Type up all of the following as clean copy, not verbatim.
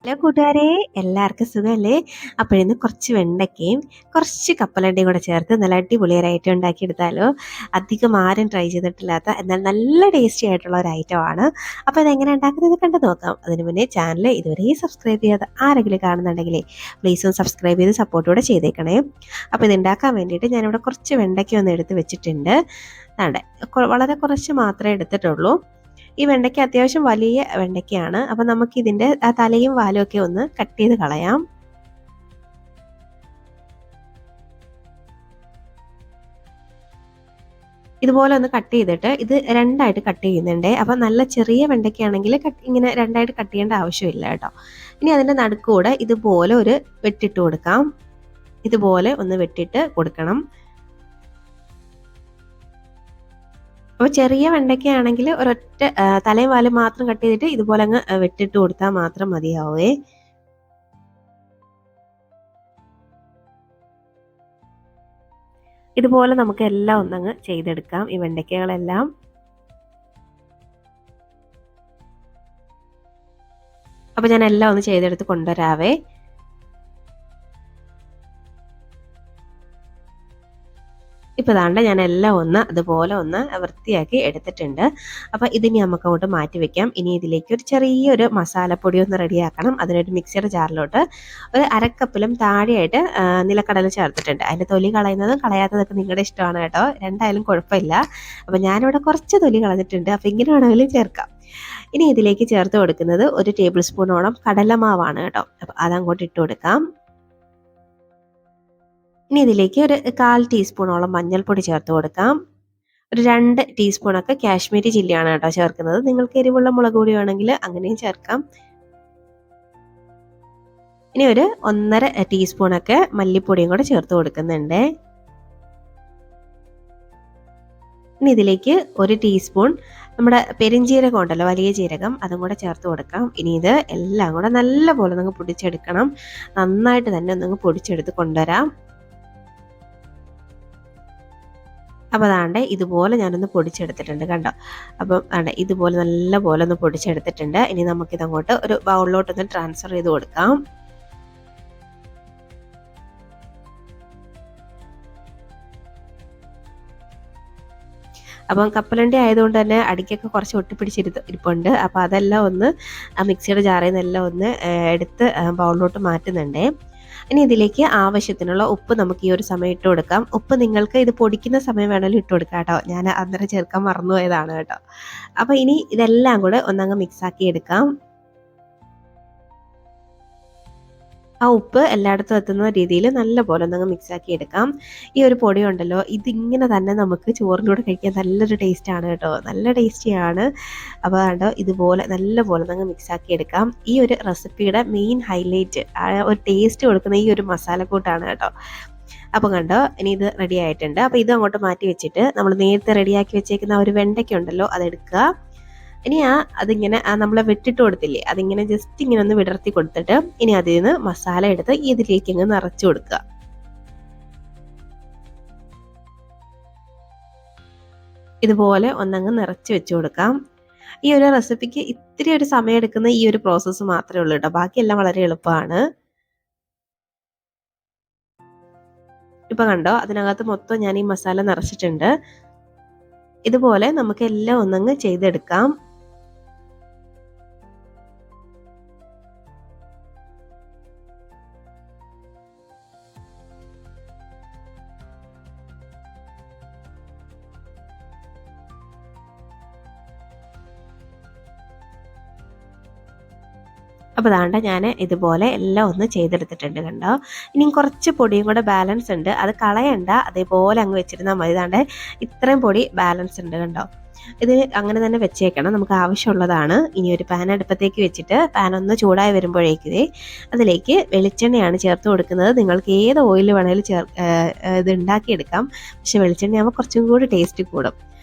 Hello കൂട്ടുകാരെ, എല്ലാവർക്കും സുഖമല്ലേ? അപ്പോഴിന്ന് കുറച്ച് വെണ്ടയ്ക്കയും കുറച്ച് കപ്പലണ്ടിയും കൂടെ ചേർത്ത് നല്ല അടിപൊളിയൊരു ഐറ്റം ഉണ്ടാക്കിയെടുത്താലോ. അധികം ആരും ട്രൈ ചെയ്തിട്ടില്ലാത്ത എന്നാൽ നല്ല ടേസ്റ്റി ആയിട്ടുള്ള ഒരു ഐറ്റമാണ്. അപ്പോൾ ഇതെങ്ങനെ ഉണ്ടാക്കുന്നത് കണ്ടു നോക്കാം. അതിന് മുന്നേ ചാനൽ ഇതുവരെ സബ്സ്ക്രൈബ് ചെയ്യാതെ ആരെങ്കിലും കാണുന്നുണ്ടെങ്കിലേ പ്ലീസ് ഒന്ന് സബ്സ്ക്രൈബ് ചെയ്ത് സപ്പോർട്ടോടെ ചെയ്തേക്കണേ. അപ്പോൾ ഇത് ഉണ്ടാക്കാൻ വേണ്ടിയിട്ട് ഞാനിവിടെ കുറച്ച് വെണ്ടയ്ക്ക ഒന്ന് എടുത്ത് വെച്ചിട്ടുണ്ട്. അതെ, വളരെ കുറച്ച് മാത്രമേ എടുത്തിട്ടുള്ളൂ. ഈ വെണ്ടയ്ക്ക അത്യാവശ്യം വലിയ വെണ്ടയ്ക്കയാണ്. അപ്പം നമുക്കിതിൻ്റെ തലയും വാലും ഒക്കെ ഒന്ന് കട്ട് ചെയ്ത് കളയാം. ഇതുപോലെ ഒന്ന് കട്ട് ചെയ്തിട്ട് ഇത് രണ്ടായിട്ട് കട്ട് ചെയ്യുന്നുണ്ട്. അപ്പം നല്ല ചെറിയ വെണ്ടയ്ക്കാണെങ്കിൽ ഇങ്ങനെ രണ്ടായിട്ട് കട്ട് ചെയ്യേണ്ട ആവശ്യമില്ല കേട്ടോ. ഇനി അതിൻ്റെ നടുക്കൂടെ ഇതുപോലെ ഒരു വെട്ടിട്ട് കൊടുക്കാം. ഇതുപോലെ ഒന്ന് വെട്ടിട്ട് കൊടുക്കണം. അപ്പോൾ ചെറിയ വെണ്ടയ്ക്കയാണെങ്കിൽ ഒരൊറ്റ തലയും വാലും മാത്രം കട്ട് ചെയ്തിട്ട് ഇതുപോലെ അങ്ങ് വെട്ടിട്ട് കൊടുത്താൽ മാത്രം മതിയാവേ. ഇതുപോലെ നമുക്ക് എല്ലാം ഒന്നങ്ങ് ചെയ്തെടുക്കാം, ഈ വെണ്ടയ്ക്കകളെല്ലാം. അപ്പോൾ ഞാൻ എല്ലാം ഒന്ന് ചെയ്തെടുത്ത് കൊണ്ടുവരാവേ. ഇപ്പോൾ ദാണ്ട ഞാൻ എല്ലാം ഒന്ന് അതുപോലെ ഒന്ന് വൃത്തിയാക്കി എടുത്തിട്ടുണ്ട്. അപ്പോൾ ഇതിനി നമുക്ക് അങ്ങോട്ട് മാറ്റി വെക്കാം. ഇനി ഇതിലേക്ക് ഒരു ചെറിയൊരു മസാലപ്പൊടി ഒന്ന് റെഡിയാക്കണം. അതിനൊരു മിക്സിയുടെ ജാറിലോട്ട് ഒരു അരക്കപ്പിലും താഴെയായിട്ട് നിലക്കടല ചേർത്തിട്ടുണ്ട്. അതിൻ്റെ തൊലി കളയുന്നതും കളയാത്തതൊക്കെ നിങ്ങളുടെ ഇഷ്ടമാണ് കേട്ടോ, രണ്ടായാലും കുഴപ്പമില്ല. അപ്പോൾ ഞാനിവിടെ കുറച്ച് തൊലി കളഞ്ഞിട്ടുണ്ട്. അപ്പോൾ ഇങ്ങനെ വേണമെങ്കിലും ചേർക്കാം. ഇനി ഇതിലേക്ക് ചേർത്ത് കൊടുക്കുന്നത് ഒരു ടേബിൾ സ്പൂണോളം കടലമാവാണ് കേട്ടോ. അപ്പോൾ അതങ്ങോട്ട് ഇട്ട് കൊടുക്കാം. ഇനി ഇതിലേക്ക് ഒരു 1/4 ടീസ്പൂണോളം മഞ്ഞൾപ്പൊടി ചേർത്ത് കൊടുക്കാം. ഒരു 2 ടീസ്പൂണൊക്കെ കാശ്മീരി ചില്ലിയാണ് കേട്ടോ ചേർക്കുന്നത്. നിങ്ങൾക്ക് എരിവുള്ള മുളക് പൊടി വേണമെങ്കിൽ അങ്ങനെയും ചേർക്കാം. ഇനി ഒരു 1.5 ടീസ്പൂണൊക്കെ മല്ലിപ്പൊടിയും കൂടെ ചേർത്ത് കൊടുക്കുന്നുണ്ട്. ഇനി ഇതിലേക്ക് 1 ടീസ്പൂൺ നമ്മുടെ പെരിഞ്ജീരകം ഉണ്ടല്ലോ, വലിയ ജീരകം, അതും കൂടെ ചേർത്ത് കൊടുക്കാം. ഇനി ഇത് എല്ലാം കൂടെ നല്ലപോലെ നിങ്ങൾ പൊടിച്ചെടുക്കണം. നന്നായിട്ട് തന്നെ ഒന്നങ്ങ് പൊടിച്ചെടുത്ത് കൊണ്ടുവരാം. അപ്പോൾ അതാണ്ട് ഇതുപോലെ ഞാനൊന്ന് പൊടിച്ചെടുത്തിട്ടുണ്ട് കണ്ടോ. അപ്പം ആണ്ട് ഇതുപോലെ നല്ല പോലെ ഒന്ന് പൊടിച്ചെടുത്തിട്ടുണ്ട്. ഇനി നമുക്കിതങ്ങോട്ട് ഒരു ബൗളിലോട്ടൊന്ന് ട്രാൻസ്ഫർ ചെയ്ത് കൊടുക്കാം. അപ്പം കപ്പലണ്ടി ആയതുകൊണ്ട് തന്നെ അടിക്കൊക്കെ കുറച്ച് ഇരിപ്പുണ്ട്. അപ്പോൾ അതെല്ലാം ഒന്ന് ആ മിക്സിയുടെ ജാറിൽ നിന്നെല്ലാം ഒന്ന് എടുത്ത് ബൗളിലോട്ട് മാറ്റുന്നുണ്ട്. ഇനി ഇതിലേക്ക് ആവശ്യത്തിനുള്ള ഉപ്പ് നമുക്ക് ഈ ഒരു സമയം ഇട്ട് കൊടുക്കാം. ഉപ്പ് നിങ്ങൾക്ക് ഇത് പൊടിക്കുന്ന സമയം വേണമെങ്കിലും ഇട്ട് കൊടുക്കാം കേട്ടോ. ഞാൻ അന്നേരം ചേർക്കാൻ മറന്നുപോയതാണ് കേട്ടോ. അപ്പോൾ ഇനി ഇതെല്ലാം കൂടെ ഒന്നങ്ങ് മിക്സാക്കി എടുക്കാം. ആ ഉപ്പ് എല്ലായിടത്തും എത്തുന്ന രീതിയിൽ നല്ലപോലെ ഒന്നങ്ങ് മിക്സാക്കി എടുക്കാം. ഈ ഒരു പൊടി ഉണ്ടല്ലോ, ഇതിങ്ങനെ തന്നെ നമുക്ക് ചോറിൻ്റെ കൂടെ കഴിക്കാൻ നല്ലൊരു ടേസ്റ്റാണ് കേട്ടോ, നല്ല ടേസ്റ്റിയാണ്. അപ്പോൾ കണ്ടോ ഇതുപോലെ നല്ലപോലെ ഒന്നങ്ങ് മിക്സാക്കി എടുക്കാം. ഈ ഒരു റെസിപ്പിയുടെ മെയിൻ ഹൈലൈറ്റ്, ഒരു ടേസ്റ്റ് കൊടുക്കുന്ന ഈ ഒരു മസാലക്കൂട്ടാണ് കേട്ടോ. അപ്പോൾ കണ്ടോ ഇനി ഇത് റെഡി ആയിട്ടുണ്ട്. അപ്പോൾ ഇത് അങ്ങോട്ട് മാറ്റി വെച്ചിട്ട് നമ്മൾ നേരത്തെ റെഡിയാക്കി വെച്ചേക്കുന്ന ഒരു വെണ്ടയ്ക്ക ഉണ്ടല്ലോ അതെടുക്കുക. ഇനി അതിങ്ങനെ നമ്മളെ വെട്ടിട്ട് കൊടുത്തില്ലേ, അതിങ്ങനെ ജസ്റ്റ് ഇങ്ങനെ ഒന്ന് വിടർത്തി കൊടുത്തിട്ട് ഇനി അതിൽ നിന്ന് മസാല എടുത്ത് ഇതിലേക്ക് ഇങ്ങ് നിറച്ചു കൊടുക്കുക. ഇതുപോലെ ഒന്നങ്ങ് നിറച്ച് വെച്ച് കൊടുക്കാം. ഈ ഒരു റെസിപ്പിക്ക് ഇത്തിരി ഒരു സമയം എടുക്കുന്ന ഈ ഒരു പ്രോസസ്സ് മാത്രമേ ഉള്ളൂ കേട്ടോ, ബാക്കിയെല്ലാം വളരെ എളുപ്പമാണ്. ഇപ്പൊ കണ്ടോ അതിനകത്ത് മൊത്തം ഞാൻ ഈ മസാല നിറച്ചിട്ടുണ്ട്. ഇതുപോലെ നമുക്ക് എല്ലാം ഒന്നങ്ങ് ചെയ്തെടുക്കാം. അപ്പോൾ ദാണ്ട ഞാൻ ഇതുപോലെ എല്ലാം ഒന്ന് ചെയ്തെടുത്തിട്ടുണ്ട് കണ്ടോ. ഇനിയും കുറച്ച് പൊടിയും കൂടെ ബാലൻസ് ഉണ്ട്, അത് കളയണ്ട, അതേപോലെ അങ്ങ് വെച്ചിരുന്നാൽ മതി. ദാണ്ട ഇത്രയും പൊടി ബാലൻസ് ഉണ്ട് കണ്ടോ. ഇത് അങ്ങനെ തന്നെ വെച്ചേക്കണം, നമുക്ക് ആവശ്യമുള്ളതാണ്. ഇനി ഒരു പാൻ അടുപ്പത്തേക്ക് വെച്ചിട്ട് പാൻ ഒന്ന് ചൂടായി വരുമ്പോഴേക്കേ അതിലേക്ക് വെളിച്ചെണ്ണയാണ് ചേർത്ത് കൊടുക്കുന്നത്. നിങ്ങൾക്ക് ഏത് ഓയിൽ വേണമെങ്കിലും ഇത് ഉണ്ടാക്കിയെടുക്കാം, പക്ഷെ വെളിച്ചെണ്ണയാകുമ്പോൾ കുറച്ചും കൂടി ടേസ്റ്റ് കൂടും.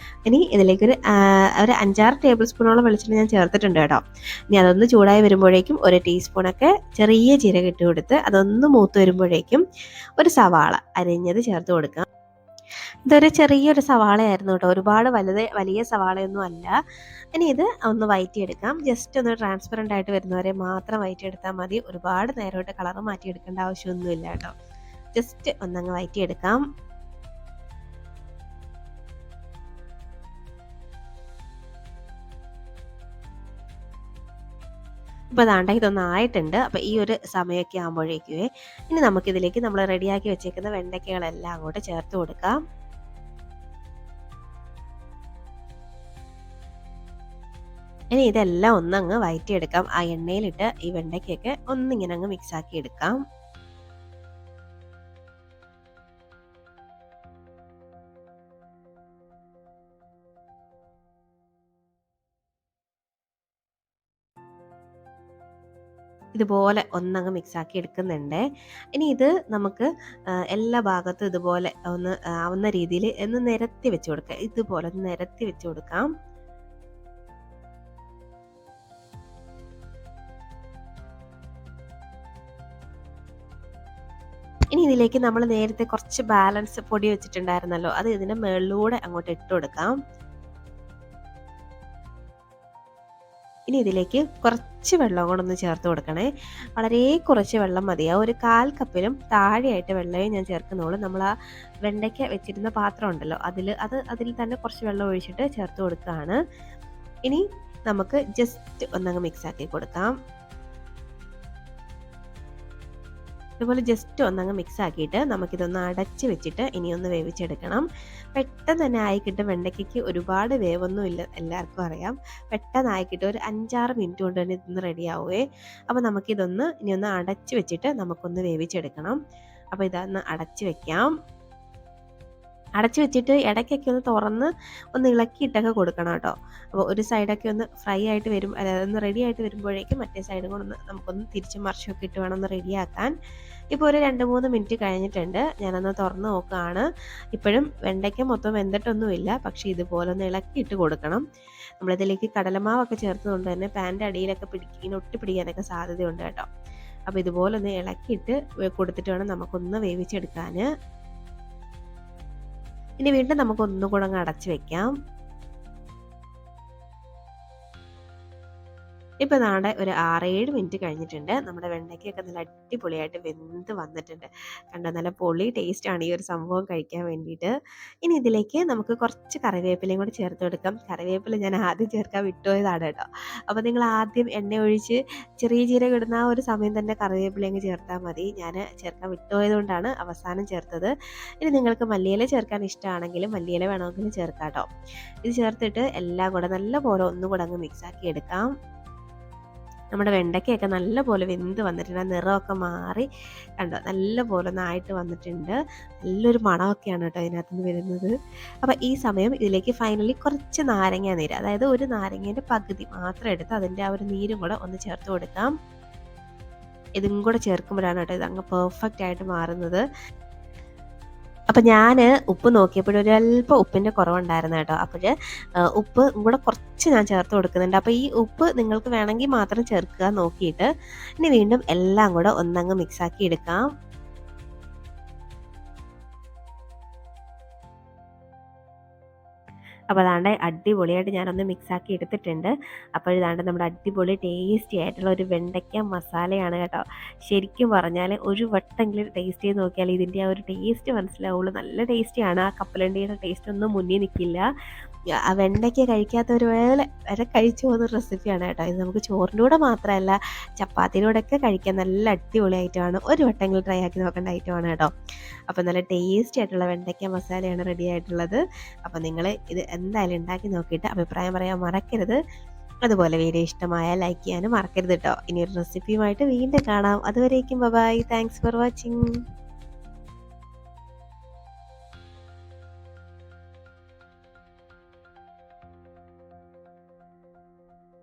ഇനി ഇതിലേക്കൊരു 5-6 ടേബിൾ സ്പൂണോളം വെളിച്ചെണ്ണ ഞാൻ ചേർത്തിട്ടുണ്ട് കേട്ടോ. ഇനി അതൊന്ന് ചൂടായി വരുമ്പോഴേക്കും 1 ടീസ്പൂണൊക്കെ ചെറിയ ജീരകം ഇട്ട് കൊടുത്ത് അതൊന്ന് മൂത്ത് വരുമ്പോഴേക്കും ഒരു സവാള അരിഞ്ഞത് ചേർത്ത് കൊടുക്കാം. ഇതൊരു ചെറിയൊരു സവാളയായിരുന്നു കേട്ടോ. ഒരുപാട് വലിയ സവാളയൊന്നും അല്ല. ഇനി ഇത് ഒന്ന് വഴറ്റിയെടുക്കാം. ജസ്റ്റ് ഒന്ന് ട്രാൻസ്പെറൻ്റ് ആയിട്ട് വരുന്നവരെ മാത്രം വഴറ്റിയെടുത്താൽ മതി. ഒരുപാട് നേരമായിട്ട് കളർ മാറ്റിയെടുക്കേണ്ട ആവശ്യമൊന്നുമില്ല കേട്ടോ. ജസ്റ്റ് ഒന്നങ്ങ് വഴറ്റിയെടുക്കാം. ഇപ്പോൾ ദാണ്ട ഇതൊന്നും ആയിട്ടുണ്ട്. അപ്പോൾ ഈ ഒരു സമയമൊക്കെ ആകുമ്പോഴേക്കുവേ ഇനി നമുക്കിതിലേക്ക് നമ്മൾ റെഡിയാക്കി വെച്ചേക്കുന്ന വെണ്ടയ്ക്കകളെല്ലാം അങ്ങോട്ട് ചേർത്ത് കൊടുക്കാം. ഇനി ഇതെല്ലാം ഒന്നങ്ങ് വഴറ്റിയെടുക്കാം. ആ എണ്ണയിലിട്ട് ഈ വെണ്ടയ്ക്കൊക്കെ ഒന്നിങ്ങനെ അങ്ങ് മിക്സ് ആക്കി എടുക്കാം. ഇതുപോലെ ഒന്നങ്ങ് മിക്സാക്കി എടുക്കുന്നുണ്ട്. ഇനി ഇത് നമുക്ക് എല്ലാ ഭാഗത്തും ഇതുപോലെ ഒന്ന് ആവുന്ന രീതിയിൽ ഒന്ന് നിരത്തി വെച്ച് കൊടുക്കാം. ഇതുപോലെ ഒന്ന് നിരത്തി വെച്ച് കൊടുക്കാം. ഇനി ഇതിലേക്ക് നമ്മൾ നേരത്തെ കുറച്ച് ബാലൻസ് പൊടി വെച്ചിട്ടുണ്ടായിരുന്നല്ലോ, അത് ഇതിൻ്റെ മുകളിലൂടെ അങ്ങോട്ട് ഇട്ട് കൊടുക്കാം. ഇനി ഇതിലേക്ക് കുറച്ച് വെള്ളം കൂടെ ഒന്ന് ചേർത്ത് കൊടുക്കണേ. വളരെ കുറച്ച് വെള്ളം മതിയാവും. ഒരു 1/4 കപ്പിലും താഴെയായിട്ട് വെള്ളമേ ഞാൻ ചേർക്കുന്നുള്ളൂ. നമ്മൾ ആ വെണ്ടയ്ക്ക വെച്ചിരുന്ന പാത്രം ഉണ്ടല്ലോ, അതിൽ തന്നെ കുറച്ച് വെള്ളം ഒഴിച്ചിട്ട് ചേർത്ത് കൊടുക്കുകയാണ്. ഇനി നമുക്ക് ജസ്റ്റ് ഒന്നങ്ങ് മിക്സ് ആക്കി കൊടുക്കാം. ഇതുപോലെ ജസ്റ്റ് ഒന്നങ്ങ് മിക്സ് ആക്കിയിട്ട് നമുക്കിതൊന്ന് അടച്ച് വെച്ചിട്ട് ഇനിയൊന്ന് വേവിച്ചെടുക്കണം. പെട്ടെന്ന് തന്നെ ആയി കിട്ടും. വെണ്ടയ്ക്കയ്ക്ക് ഒരുപാട് വേവൊന്നും ഇല്ല, എല്ലാവർക്കും അറിയാം. പെട്ടെന്ന് ആയി കിട്ടും. ഒരു 5-6 മിനിറ്റ് കൊണ്ട് തന്നെ ഇതൊന്ന് റെഡി ആവുമേ. അപ്പോൾ നമുക്കിതൊന്ന് ഇനിയൊന്ന് അടച്ച് വെച്ചിട്ട് നമുക്കൊന്ന് വേവിച്ചെടുക്കണം. അപ്പോൾ ഇതൊന്ന് അടച്ച് വെക്കാം. അടച്ചു വെച്ചിട്ട് ഇടയ്ക്കൊക്കെ ഒന്ന് തുറന്ന് ഒന്ന് ഇളക്കിയിട്ടൊക്കെ കൊടുക്കണം കേട്ടോ. അപ്പോൾ ഒരു സൈഡൊക്കെ ഒന്ന് ഫ്രൈ ആയിട്ട് വരും, അതായത് ഒന്ന് റെഡി ആയിട്ട് വരുമ്പോഴേക്കും മറ്റേ സൈഡും കൂടെ നമുക്കൊന്ന് തിരിച്ചും മറിച്ചൊക്കെ ഇട്ട് വേണം ഒന്ന് റെഡിയാക്കാൻ. ഇപ്പോൾ ഒരു 2-3 മിനിറ്റ് കഴിഞ്ഞിട്ടുണ്ട്. ഞാനൊന്ന് തുറന്ന് നോക്കുകയാണ്. ഇപ്പോഴും വെണ്ടയ്ക്ക മൊത്തം വെന്തിട്ടൊന്നുമില്ല, പക്ഷേ ഇതുപോലെ ഒന്ന് ഇളക്കിയിട്ട് കൊടുക്കണം. നമ്മളിതിലേക്ക് കടലമാവൊക്കെ ചേർത്തതുകൊണ്ട് തന്നെ പാൻ്റെ അടിയിലൊക്കെ ഒട്ടി പിടിക്കാനൊക്കെ സാധ്യതയുണ്ട് കേട്ടോ. അപ്പോൾ ഇതുപോലെ ഒന്ന് ഇളക്കിയിട്ട് കൊടുത്തിട്ട് വേണം നമുക്കൊന്ന് വേവിച്ചെടുക്കാൻ. ഇനി വീണ്ടും നമുക്ക് ഒന്നുകൂടെ അങ്ങ് അടച്ചു വെക്കാം. ഇപ്പോൾ നാളെ ഒരു 6-7 മിനിറ്റ് കഴിഞ്ഞിട്ടുണ്ട്. നമ്മുടെ വെണ്ടയ്ക്കൊക്കെ നല്ല അടിപൊളിയായിട്ട് വെന്ത് വന്നിട്ടുണ്ട്. കണ്ടോ, നല്ല പൊളി ടേസ്റ്റാണ് ഈ ഒരു സംഭവം കഴിക്കാൻ വേണ്ടിയിട്ട്. ഇനി ഇതിലേക്ക് നമുക്ക് കുറച്ച് കറിവേപ്പിലയും കൂടി ചേർത്ത് കൊടുക്കാം. കറിവേപ്പില ഞാൻ ആദ്യം ചേർക്കാൻ വിട്ടുപോയതാണ് കേട്ടോ. അപ്പോൾ നിങ്ങൾ ആദ്യം എണ്ണ ഒഴിച്ച് ചെറിയ ജീരകം ഇടുന്ന ആ ഒരു സമയം തന്നെ കറിവേപ്പില അങ്ങ് ചേർത്താൽ മതി. ഞാൻ ചേർക്കാൻ വിട്ടുപോയതുകൊണ്ടാണ് അവസാനം ചേർത്തത്. ഇനി നിങ്ങൾക്ക് മല്ലിയില ചേർക്കാൻ ഇഷ്ടമാണെങ്കിലും മല്ലിയില വേണമെങ്കിലും ചേർക്കാം കേട്ടോ. ഇത് ചേർത്തിട്ട് എല്ലാം കൂടെ നല്ലപോലെ ഒന്നുകൂടെ അങ്ങ് മിക്സാക്കി എടുക്കാം. നമ്മുടെ വെണ്ടയ്ക്കയൊക്കെ നല്ലപോലെ വെന്ത് വന്നിട്ടുണ്ട്. നിറമൊക്കെ മാറി കണ്ടോ, നല്ലപോലെ ഒന്നായിട്ട് വന്നിട്ടുണ്ട്. നല്ലൊരു മണമൊക്കെയാണ് കേട്ടോ ഇതിനകത്തുനിന്ന് വരുന്നത്. അപ്പോൾ ഈ സമയം ഇതിലേക്ക് ഫൈനലി കുറച്ച് നാരങ്ങ നീര്, അതായത് ഒരു നാരങ്ങേൻ്റെ പകുതി മാത്രം എടുത്ത് അതിൻ്റെ ആ ഒരു നീരും കൂടെ ഒന്ന് ചേർത്ത് കൊടുക്കാം. ഇതും കൂടെ ചേർക്കുമ്പോഴാണ് കേട്ടോ ഇത് അങ്ങ് പെർഫെക്റ്റ് ആയിട്ട് മാറുന്നത്. അപ്പം ഞാൻ ഉപ്പ് നോക്കിയപ്പോൾ ഒരല്പം ഉപ്പിൻ്റെ കുറവുണ്ടായിരുന്നു കേട്ടോ. അപ്പോൾ ഉപ്പ് കൂടെ കുറച്ച് ഞാൻ ചേർത്ത് കൊടുക്കുന്നുണ്ട്. അപ്പോൾ ഈ ഉപ്പ് നിങ്ങൾക്ക് വേണമെങ്കിൽ മാത്രം ചേർക്കുക നോക്കിയിട്ട്. ഇനി വീണ്ടും എല്ലാം കൂടെ ഒന്നങ്ങ് മിക്സാക്കി എടുക്കാം. അപ്പോൾ അതാണ്ട് അടിപൊളിയായിട്ട് ഞാനൊന്ന് മിക്സാക്കി എടുത്തിട്ടുണ്ട്. അപ്പോൾ ഇതാണ്ട് നമ്മുടെ അടിപൊളി ടേസ്റ്റി ആയിട്ടുള്ള ഒരു വെണ്ടയ്ക്ക മസാലയാണ് കേട്ടോ. ശരിക്കും പറഞ്ഞാൽ ഒരു വട്ടെങ്കിലും ടേസ്റ്റ് ചെയ്ത് നോക്കിയാൽ ഇതിൻ്റെ ആ ഒരു ടേസ്റ്റ് മനസ്സിലാവുള്ളൂ. നല്ല ടേസ്റ്റിയാണ്. ആ കപ്പലണ്ടിയുടെ ടേസ്റ്റ് ഒന്നും മുന്നിൽ നിൽക്കില്ല. ആ വെണ്ടയ്ക്ക കഴിക്കാത്തവർ വരെ കഴിച്ചു പോകുന്ന റെസിപ്പിയാണ് കേട്ടോ. ഇത് നമുക്ക് ചോറിൻ്റെ കൂടെ മാത്രമല്ല ചപ്പാത്തിയുടെ കൂടെയൊക്കെ കഴിക്കാൻ നല്ല അടിപൊളി ഐറ്റമാണ്. ഒരു വട്ടെങ്കിലും ട്രൈ ആക്കി നോക്കേണ്ട ഐറ്റമാണ് കേട്ടോ. അപ്പോൾ നല്ല ടേസ്റ്റി ആയിട്ടുള്ള വെണ്ടയ്ക്ക മസാലയാണ് റെഡി ആയിട്ടുള്ളത്. അപ്പോൾ നിങ്ങൾ ഇത് എന്തായാലും ഉണ്ടാക്കി നോക്കിയിട്ട് അഭിപ്രായം പറയാൻ മറക്കരുത്. അതുപോലെ വീഡിയോ ഇഷ്ടമായാൽ ലൈക്ക് ചെയ്യാനും മറക്കരുത് കേട്ടോ. ഇനി ഒരു റെസിപ്പിയുമായിട്ട് വീണ്ടും കാണാം. അതുവരേക്കും ബൈ. Thanks for watching.